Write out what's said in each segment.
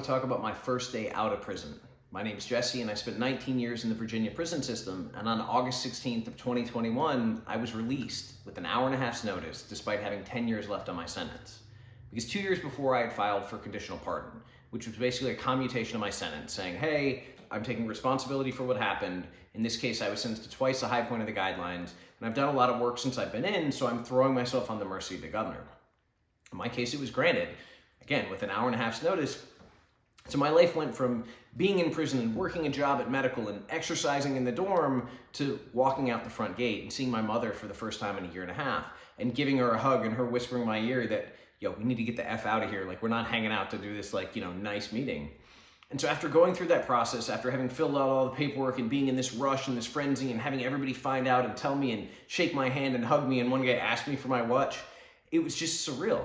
want to talk about my first day out of prison. My name is Jesse and I spent 19 years in the Virginia prison system, and on August 16th of 2021, I was released with an hour and a half's notice despite having 10 years left on my sentence. Because 2 years before I had filed for conditional pardon, which was basically a commutation of my sentence saying, hey, I'm taking responsibility for what happened. In this case, I was sentenced to twice the high point of the guidelines, and I've done a lot of work since I've been in, so I'm throwing myself on the mercy of the governor. In my case, it was granted, again, with an hour and a half's notice. So my life went from being in prison and working a job at medical and exercising in the dorm to walking out the front gate and seeing my mother for the first time in a year and a half and giving her a hug and her whispering in my ear that, yo, we need to get the F out of here. Like, we're not hanging out to do this, nice meeting. And so after going through that process, after having filled out all the paperwork and being in this rush and this frenzy and having everybody find out and tell me and shake my hand and hug me, and one guy asked me for my watch, it was just surreal.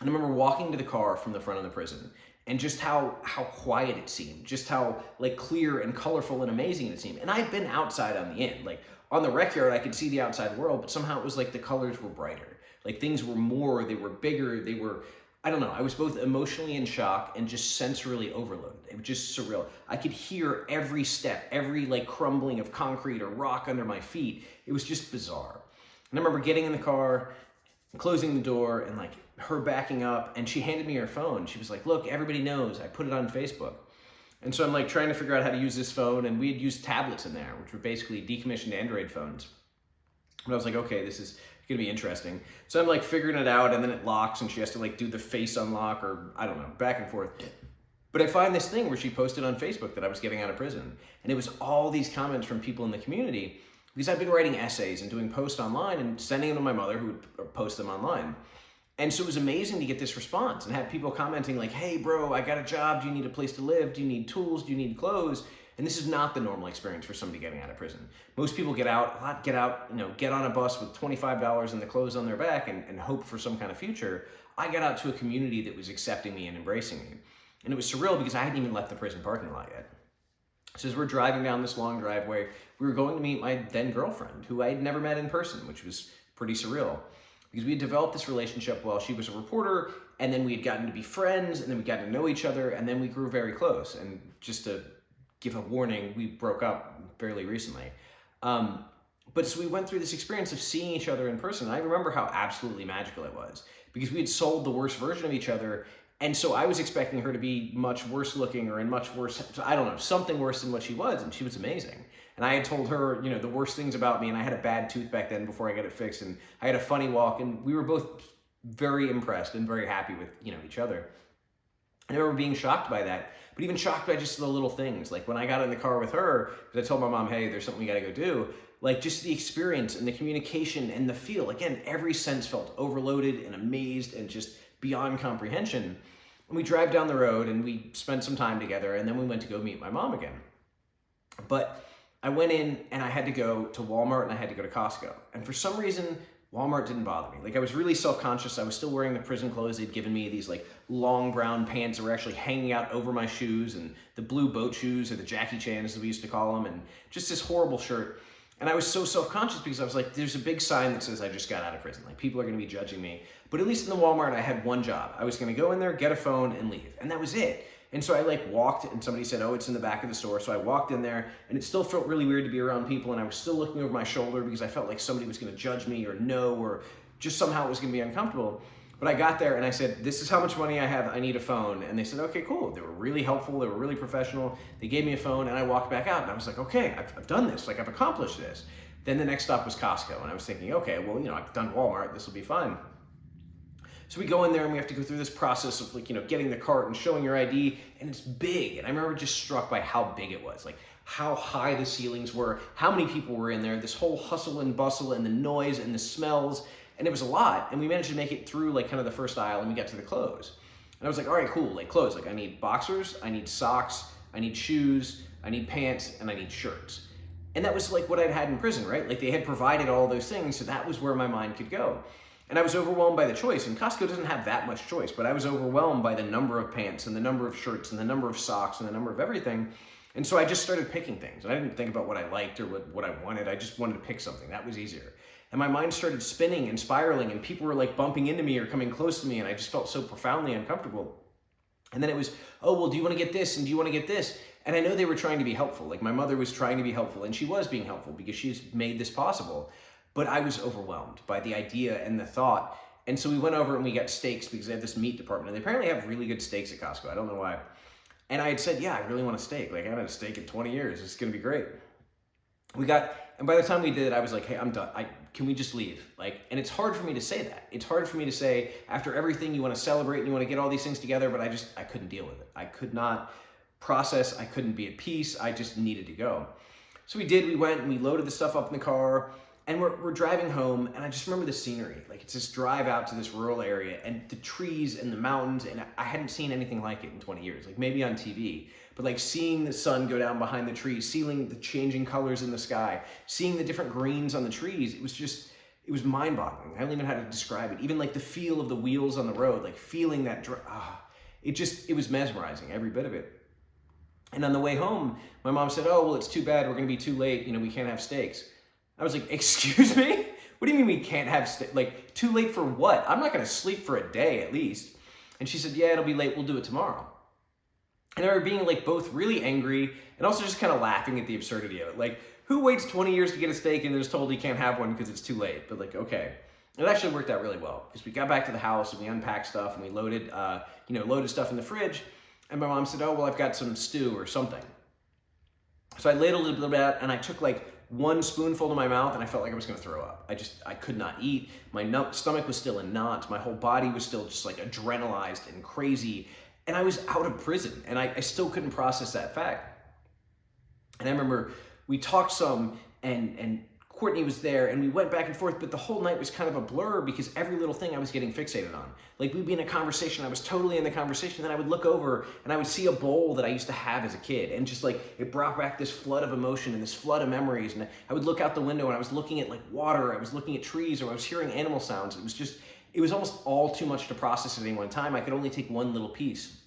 And I remember walking to the car from the front of the prison and just how quiet it seemed, just how clear and colorful and amazing it seemed. And I'd been outside on the end, on the rec yard, I could see the outside world, but somehow it was like the colors were brighter. Things were more, they were bigger, they were, I don't know, I was both emotionally in shock and just sensorily overloaded. It was just surreal. I could hear every step, every crumbling of concrete or rock under my feet. It was just bizarre. And I remember getting in the car, closing the door, and her backing up, and she handed me her phone. She was like, look, everybody knows, I put it on Facebook. And so I'm trying to figure out how to use this phone, and we had used tablets in there, which were basically decommissioned Android phones. And I was like, okay, this is gonna be interesting. So I'm figuring it out, and then it locks, and she has to do the face unlock, or I don't know, back and forth. But I find this thing where she posted on Facebook that I was getting out of prison. And it was all these comments from people in the community, because I've been writing essays and doing posts online and sending them to my mother, who would post them online. And so it was amazing to get this response and have people commenting hey bro, I got a job, do you need a place to live? Do you need tools? Do you need clothes? And this is not the normal experience for somebody getting out of prison. Most people get out, get on a bus with $25 and the clothes on their back and hope for some kind of future. I got out to a community that was accepting me and embracing me. And it was surreal because I hadn't even left the prison parking lot yet. So as we're driving down this long driveway, we were going to meet my then girlfriend, who I had never met in person, which was pretty surreal. Because we had developed this relationship while she was a reporter, and then we had gotten to be friends, and then we got to know each other, and then we grew very close. And just to give a warning, we broke up fairly recently. But so we went through this experience of seeing each other in person. And I remember how absolutely magical it was, because we had sold the worst version of each other. And so I was expecting her to be much worse looking or in much worse, I don't know, something worse than what she was. And she was amazing. And I had told her, the worst things about me. And I had a bad tooth back then before I got it fixed. And I had a funny walk. And we were both very impressed and very happy with, each other. And I remember being shocked by that, but even shocked by just the little things. When I got in the car with her, because I told my mom, hey, there's something we got to go do. Just the experience and the communication and the feel. Again, every sense felt overloaded and amazed and just beyond comprehension. And we drive down the road and we spent some time together, and then we went to go meet my mom again. But I went in and I had to go to Walmart and I had to go to Costco. And for some reason, Walmart didn't bother me. I was really self-conscious. I was still wearing the prison clothes. They'd given me these long brown pants that were actually hanging out over my shoes, and the blue boat shoes, or the Jackie Chans as we used to call them, and just this horrible shirt. And I was so self-conscious because I was there's a big sign that says I just got out of prison. People are gonna be judging me. But at least in the Walmart, I had one job. I was gonna go in there, get a phone, and leave. And that was it. And so I walked, and somebody said, oh, it's in the back of the store. So I walked in there, and it still felt really weird to be around people. And I was still looking over my shoulder because I felt like somebody was gonna judge me or know, or just somehow it was gonna be uncomfortable. But I got there and I said, this is how much money I have, I need a phone. And they said, okay, cool. They were really helpful, they were really professional. They gave me a phone, and I walked back out, and I was like, okay, I've done this, I've accomplished this. Then the next stop was Costco, and I was thinking, okay, well, I've done Walmart, this will be fun. So we go in there and we have to go through this process of getting the cart and showing your ID, and it's big. And I remember just struck by how big it was, how high the ceilings were, how many people were in there, this whole hustle and bustle and the noise and the smells, and it was a lot. And we managed to make it through kind of the first aisle, and we got to the clothes. And I was like, all right, cool, clothes. I need boxers, I need socks, I need shoes, I need pants, and I need shirts. And that was what I'd had in prison, right? They had provided all those things, so that was where my mind could go. And I was overwhelmed by the choice, and Costco doesn't have that much choice, but I was overwhelmed by the number of pants and the number of shirts and the number of socks and the number of everything. And so I just started picking things. I didn't think about what I liked or what I wanted. I just wanted to pick something. That was easier. And my mind started spinning and spiraling, and people were bumping into me or coming close to me, and I just felt so profoundly uncomfortable. And then it was, oh, well, do you want to get this? And do you want to get this? And I know they were trying to be helpful. Like my mother was trying to be helpful, and she was being helpful because she's made this possible. But I was overwhelmed by the idea and the thought. And so we went over and we got steaks because they have this meat department. And they apparently have really good steaks at Costco. I don't know why. And I had said, yeah, I really want a steak. Like I haven't had a steak in 20 years. It's going to be great. And by the time we did it, I was like, hey, I'm done. Can we just leave? Like, and it's hard for me to say that. It's hard for me to say after everything you want to celebrate and you want to get all these things together, but I couldn't deal with it. I could not process. I couldn't be at peace. I just needed to go. So we went and we loaded the stuff up in the car and we're driving home. And I just remember the scenery. Like it's this drive out to this rural area and the trees and the mountains. And I hadn't seen anything like it in 20 years, like maybe on TV. But like seeing the sun go down behind the trees, seeing the changing colors in the sky, seeing the different greens on the trees, it was mind-boggling. I don't even know how to describe it. Even like the feel of the wheels on the road, like feeling that, it was mesmerizing, every bit of it. And on the way home, my mom said, oh, well, it's too bad. We're going to be too late. We can't have steaks. I was like, excuse me? What do you mean we can't have steaks? Like, too late for what? I'm not going to sleep for a day at least. And she said, yeah, it'll be late. We'll do it tomorrow. And I remember being like both really angry and also just kind of laughing at the absurdity of it. Like, who waits 20 years to get a steak and is told he can't have one because it's too late? But like, okay. It actually worked out really well because we got back to the house and we unpacked stuff and we loaded stuff in the fridge. And my mom said, oh, well, I've got some stew or something. So I ladled it a little bit and I took like one spoonful to my mouth and I felt like I was going to throw up. I could not eat. My stomach was still in knots. My whole body was still just like adrenalized and crazy. And I was out of prison and I still couldn't process that fact. And I remember we talked some and Courtney was there and we went back and forth, but the whole night was kind of a blur because every little thing I was getting fixated on. Like we'd be in a conversation, I was totally in the conversation, then I would look over and I would see a bowl that I used to have as a kid and just like it brought back this flood of emotion and this flood of memories. And I would look out the window and I was looking at like water, I was looking at trees, or I was hearing animal sounds. It was almost all too much to process at any one time. I could only take one little piece.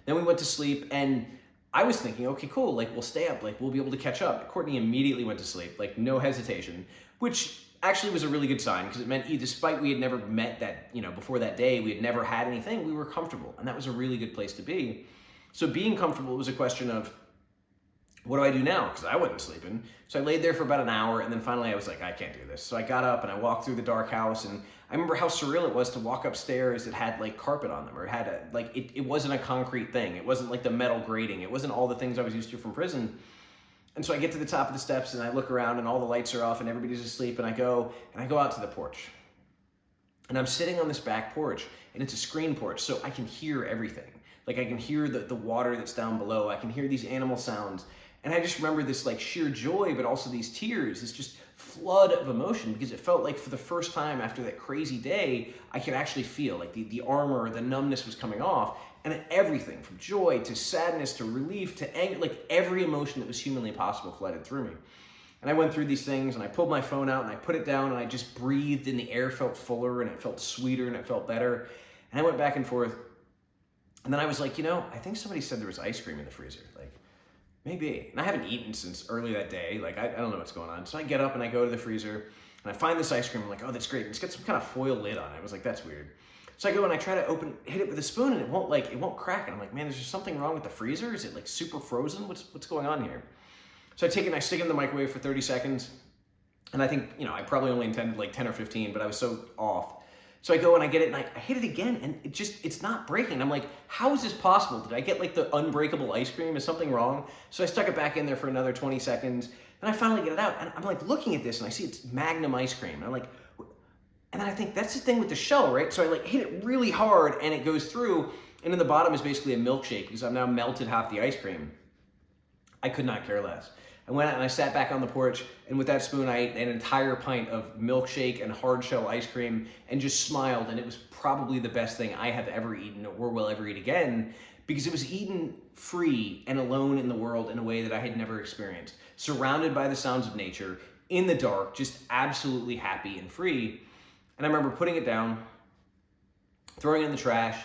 Then we went to sleep and I was thinking, okay, cool, like we'll stay up, like we'll be able to catch up. Courtney immediately went to sleep, like no hesitation, which actually was a really good sign because it meant despite we had never met that, before that day, we had never had anything, we were comfortable. And that was a really good place to be. So being comfortable was a question of, what do I do now? Because I wasn't sleeping. So I laid there for about an hour and then finally I was like, I can't do this. So I got up and I walked through the dark house and I remember how surreal it was to walk upstairs that had like carpet on them or had it wasn't a concrete thing. It wasn't like the metal grating. It wasn't all the things I was used to from prison. And so I get to the top of the steps and I look around and all the lights are off and everybody's asleep and I go out to the porch. And I'm sitting on this back porch and it's a screen porch so I can hear everything. Like I can hear the water that's down below. I can hear these animal sounds. And I just remember this like sheer joy, but also these tears, this just flood of emotion because it felt like for the first time after that crazy day, I could actually feel like the armor, the numbness was coming off and everything from joy to sadness to relief to anger, like every emotion that was humanly possible flooded through me. And I went through these things and I pulled my phone out and I put it down and I just breathed and the air felt fuller and it felt sweeter and it felt better. And I went back and forth. And then I was like, I think somebody said there was ice cream in the freezer. Like, maybe. And I haven't eaten since early that day. Like, I don't know what's going on. So I get up and I go to the freezer and I find this ice cream. I'm like, oh, that's great. And it's got some kind of foil lid on it. I was like, that's weird. So I go and I try to hit it with a spoon and it won't crack. And I'm like, man, is there something wrong with the freezer? Is it like super frozen? What's going on here? So I take it and I stick it in the microwave for 30 seconds. And I think, I probably only intended like 10 or 15, but I was so off. So I go and I get it and I hit it again and it's not breaking. I'm like, how is this possible? Did I get like the unbreakable ice cream? Is something wrong? So I stuck it back in there for another 20 seconds. Then I finally get it out and I'm like looking at this and I see it's Magnum ice cream. And I'm like, and then I think that's the thing with the shell, right? So I like hit it really hard and it goes through and in the bottom is basically a milkshake because I've now melted half the ice cream. I could not care less. I went out and I sat back on the porch, and with that spoon, I ate an entire pint of milkshake and hard shell ice cream and just smiled, and it was probably the best thing I have ever eaten or will ever eat again because it was eaten free and alone in the world in a way that I had never experienced. Surrounded by the sounds of nature, in the dark, just absolutely happy and free. And I remember putting it down, throwing it in the trash,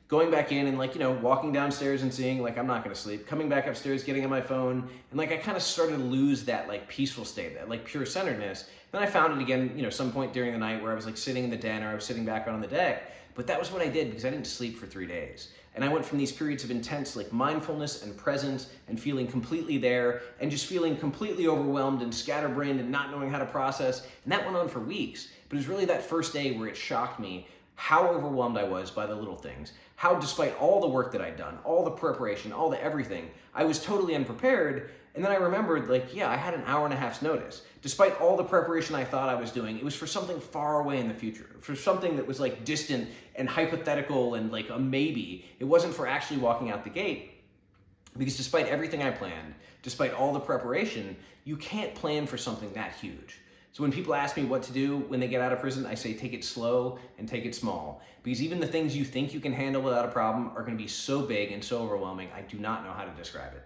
going back in and walking downstairs and seeing I'm not gonna sleep, coming back upstairs, getting on my phone, and I kind of started to lose that peaceful state, that pure centeredness. Then I found it again, some point during the night where I was sitting in the den or I was sitting back on the deck. But that was what I did because I didn't sleep for 3 days. And I went from these periods of intense like mindfulness and presence and feeling completely there and just feeling completely overwhelmed and scatterbrained and not knowing how to process. And that went on for weeks. But it was really that first day where it shocked me how overwhelmed I was by the little things, how despite all the work that I'd done, all the preparation, all the everything, I was totally unprepared. And then I remembered, like, yeah, I had an hour and a half's notice. Despite all the preparation I thought I was doing, it was for something far away in the future, for something that was like distant and hypothetical and like a maybe. It wasn't for actually walking out the gate, because despite everything I planned, despite all the preparation, you can't plan for something that huge. So when people ask me what to do when they get out of prison, I say take it slow and take it small. Because even the things you think you can handle without a problem are going to be so big and so overwhelming, I do not know how to describe it.